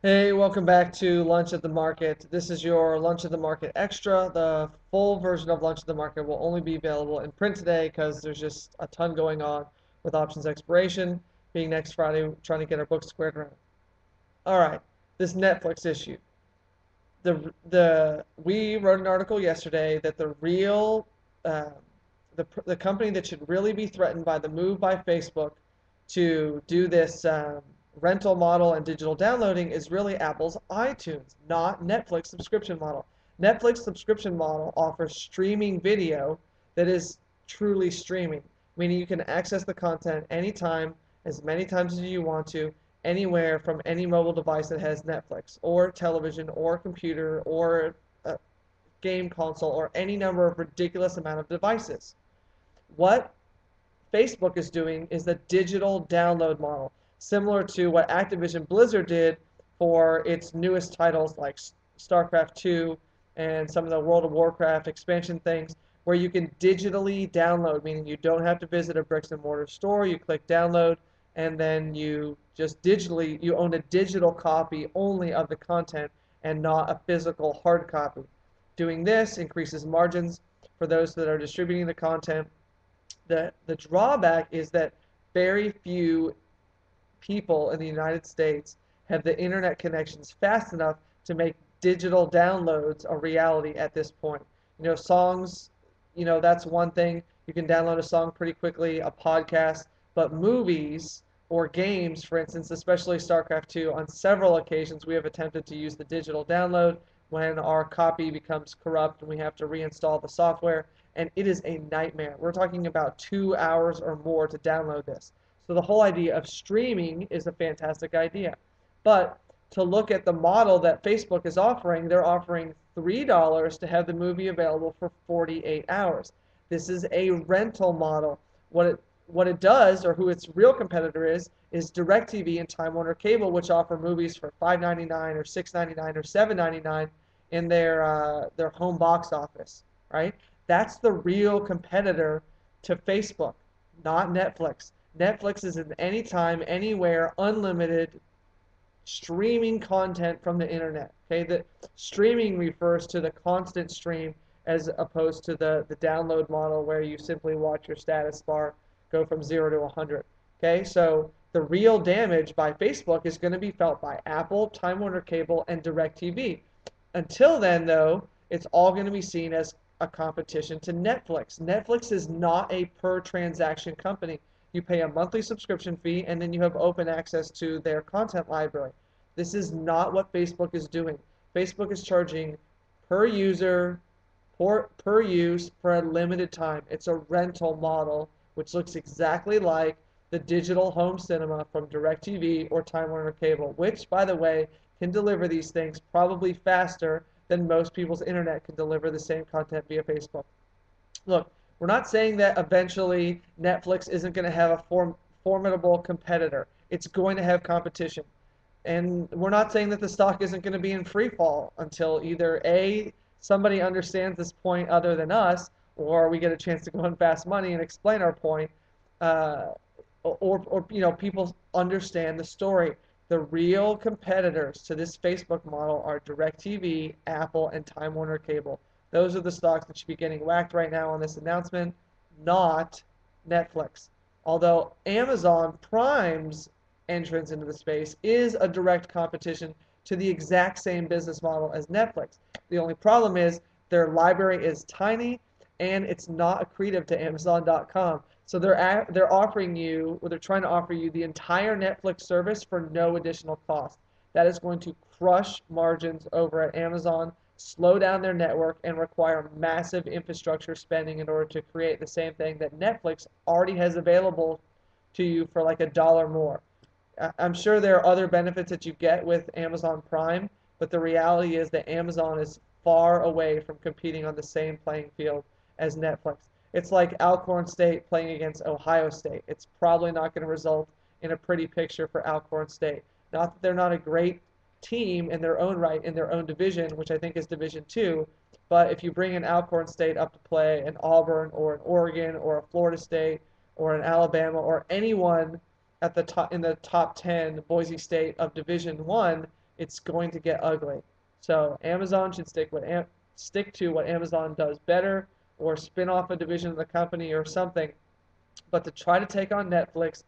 Hey, welcome back to Lunch at the Market. This is your Lunch at the Market Extra. The full version of Lunch at the Market will only be available in print today because there's just a ton going on with options expiration being next Friday, trying to get our books squared around. All right, this Netflix issue. We wrote an article yesterday that uh, the company that should really be threatened by the move by Facebook to do this rental model and digital downloading is really Apple's iTunes, not Netflix subscription model. Netflix subscription model offers streaming video that is truly streaming, meaning you can access the content anytime, as many times as you want to, anywhere from any mobile device that has Netflix or television or computer or a game console or any number of ridiculous amount of devices. What Facebook is doing is the digital download model, similar to what Activision Blizzard did for its newest titles like StarCraft 2 and some of the World of Warcraft expansion things, where you can digitally download, meaning you don't have to visit a bricks and mortar store. You click download, and then you own a digital copy only of the content and not a physical hard copy. Doing this increases margins for those that are distributing the content. The drawback is that very few people in the United States have the internet connections fast enough to make digital downloads a reality at this point. Songs, that's one thing. You can download a song pretty quickly, a podcast, but movies or games, for instance, especially StarCraft 2, on several occasions we have attempted to use the digital download when our copy becomes corrupt and we have to reinstall the software, and it is a nightmare. We're talking about 2 hours or more to download this. So the whole idea of streaming is a fantastic idea. But to look at the model that Facebook is offering, they're offering $3 to have the movie available for 48 hours. This is a rental model. What it does, or who its real competitor is DirecTV and Time Warner Cable, which offer movies for $5.99 or $6.99 or $7.99 in their home box office, right? That's the real competitor to Facebook, not Netflix. Netflix is an anytime, anywhere, unlimited streaming content from the internet. Okay, the streaming refers to the constant stream as opposed to the download model where you simply watch your status bar go from 0 to 100. Okay, so the real damage by Facebook is going to be felt by Apple, Time Warner Cable, and DirecTV. Until then, though, it's all going to be seen as a competition to Netflix. Netflix is not a per transaction company. You pay a monthly subscription fee and then you have open access to their content library. This is not what Facebook is doing. Facebook is charging per user, per use for a limited time. It's a rental model, which looks exactly like the digital home cinema from DirecTV or Time Warner Cable, which, by the way, can deliver these things probably faster than most people's internet can deliver the same content via Facebook. Look, we're not saying that eventually Netflix isn't going to have a formidable competitor. It's going to have competition. And we're not saying that the stock isn't going to be in free fall until either A, somebody understands this point other than us, or we get a chance to go in fast money and explain our point, uh, or people understand the story. The real competitors to this Facebook model are DirecTV, Apple, and Time Warner Cable. Those are the stocks that should be getting whacked right now on this announcement, not Netflix. Although Amazon Prime's entrance into the space is a direct competition to the exact same business model as Netflix. The only problem is their library is tiny and it's not accretive to Amazon.com. So they're offering you, or they're trying to offer you the entire Netflix service for no additional cost. That is going to crush margins over at Amazon, slow down their network, and require massive infrastructure spending in order to create the same thing that Netflix already has available to you for like $1 more. I'm sure there are other benefits that you get with Amazon Prime, but the reality is that Amazon is far away from competing on the same playing field as Netflix. It's like Alcorn State playing against Ohio State. It's probably not going to result in a pretty picture for Alcorn State. Not that they're not a great team in their own right in their own division, which I think is Division Two, but if you bring an Alcorn State up to play an Auburn or an Oregon or a Florida State or an Alabama or anyone at the top in the top 10, Boise State of Division One, it's going to get ugly. So Amazon should stick to what Amazon does better, or spin off a division of the company or something. But to try to take on Netflix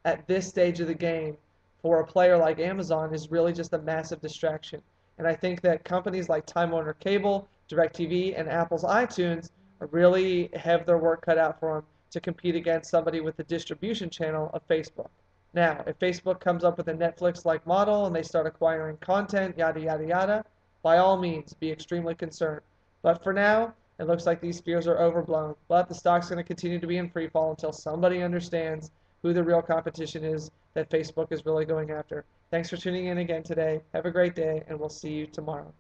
at this stage of the game for a player like Amazon is really just a massive distraction. And I think that companies like Time Warner Cable, DirecTV, and Apple's iTunes really have their work cut out for them to compete against somebody with the distribution channel of Facebook. Now, if Facebook comes up with a Netflix-like model and they start acquiring content, yada, yada, yada, by all means, be extremely concerned. But for now, it looks like these fears are overblown. But the stock's going to continue to be in free fall until somebody understands who the real competition is that Facebook is really going after. Thanks for tuning in again today. Have a great day, and we'll see you tomorrow.